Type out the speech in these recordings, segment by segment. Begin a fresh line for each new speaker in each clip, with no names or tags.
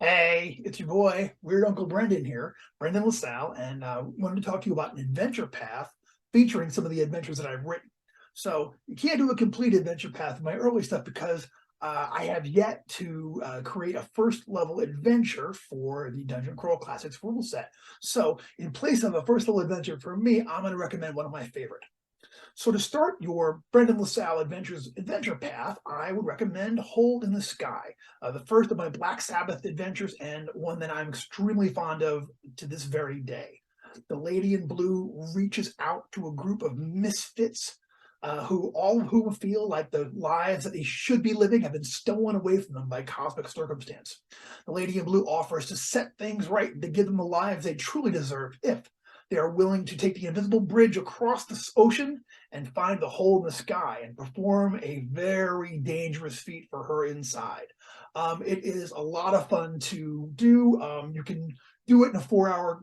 Hey, it's your boy, Weird Uncle Brendan here, Brendan LaSalle, and wanted to talk to you about an adventure path featuring some of the adventures that I've written. So you can't do a complete adventure path in my early stuff because I have yet to create a first level adventure for the Dungeon Crawl Classics rule set. So in place of a first level adventure for me, I'm going to recommend one of my favorite. So to start your Brendan LaSalle Adventures adventure path, I would recommend Hold in the Sky, the first of my Black Sabbath adventures and one that I'm extremely fond of to this very day. The Lady in Blue reaches out to a group of misfits who all of whom feel like the lives that they should be living have been stolen away from them by cosmic circumstance. The Lady in Blue offers to set things right and to give them the lives they truly deserve if they are willing to take the invisible bridge across the ocean and find the hole in the sky and perform a very dangerous feat for her inside. It is a lot of fun to do. You can do it in a 4 hour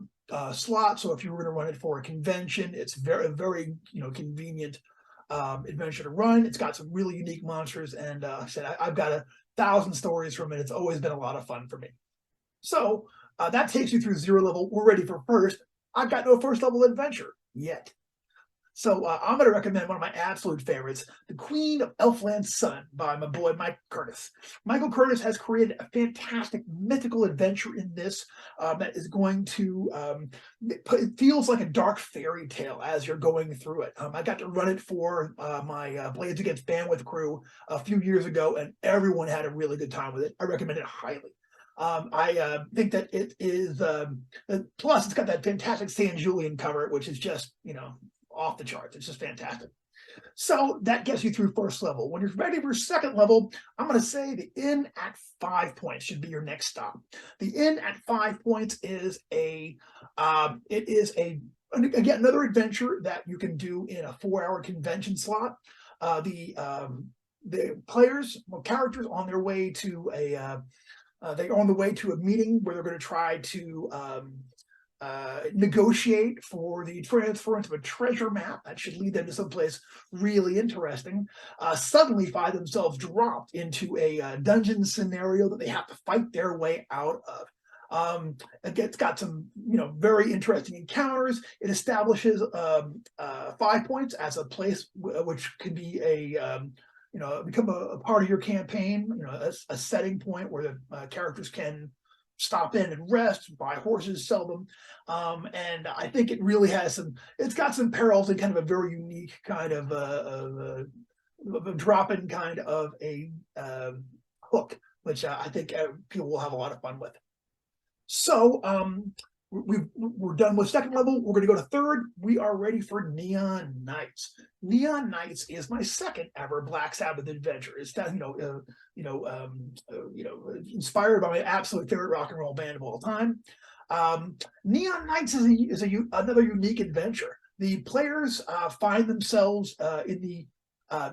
slot. So if you were going to run it for a convention, it's very convenient adventure to run. It's got some really unique monsters, and like I said, I've got 1,000 stories from it. It's always been a lot of fun for me. So that takes you through zero level. We're ready for first. I've got no first level adventure yet. So I'm going to recommend one of my absolute favorites, The Queen of Elfland's Son by my boy Mike Curtis. Michael Curtis has created a fantastic mythical adventure in this that is going to, it feels like a dark fairy tale as you're going through it. I got to run it for my Blades Against Bandwidth crew a few years ago, and everyone had a really good time with it. I recommend it highly. I think that it is, plus it's got that fantastic San Julian cover, which is just, off the charts. It's just fantastic. So that gets you through first level. When you're ready for second level, I'm going to say the Inn at 5 points should be your next stop. The Inn at 5 points is again, another adventure that you can do in a 4 hour convention slot. The characters on their way to they're on the way to a meeting where they're going to try to negotiate for the transference of a treasure map that should lead them to someplace really interesting, suddenly find themselves dropped into a dungeon scenario that they have to fight their way out of. It's got some, very interesting encounters. It establishes 5 points as a place which could be become a part of your campaign, a setting point where the characters can stop in and rest, buy horses, sell them. And I think it really has it's got some parallels in kind of a very unique kind of a drop-in kind of a hook, which I think people will have a lot of fun with. So we're done with second level. We're going to go to third. We are ready for Neon Knights. Neon Knights is my second ever Black Sabbath adventure. It's inspired by my absolute favorite rock and roll band of all time. Neon Knights is another unique adventure. The players find themselves in the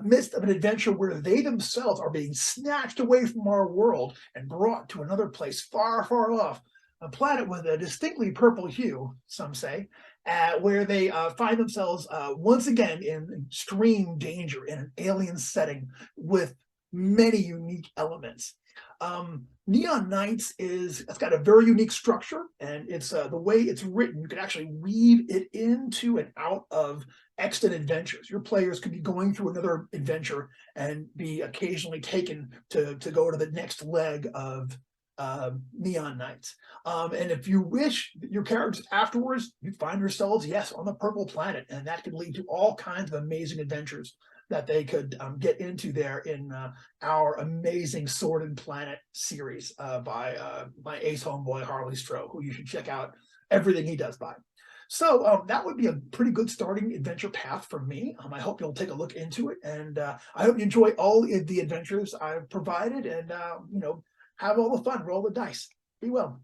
midst of an adventure where they themselves are being snatched away from our world and brought to another place far, far off, a planet with a distinctly purple hue, some say, where they find themselves once again in extreme danger in an alien setting with many unique elements. Neon Knights it's got a very unique structure, and it's the way it's written, you can actually weave it into and out of extant adventures. Your players could be going through another adventure and be occasionally taken to go to the next leg of Neon Knights. And if you wish, your characters afterwards, you find yourselves, yes, on the purple planet, and that could lead to all kinds of amazing adventures that they could get into there in our amazing Sword and Planet series by my ace homeboy Harley Stroh, who you should check out everything he does by. So that would be a pretty good starting adventure path for me. I hope you'll take a look into it, and I hope you enjoy all of the adventures I've provided, and have all the fun, roll the dice. Be well.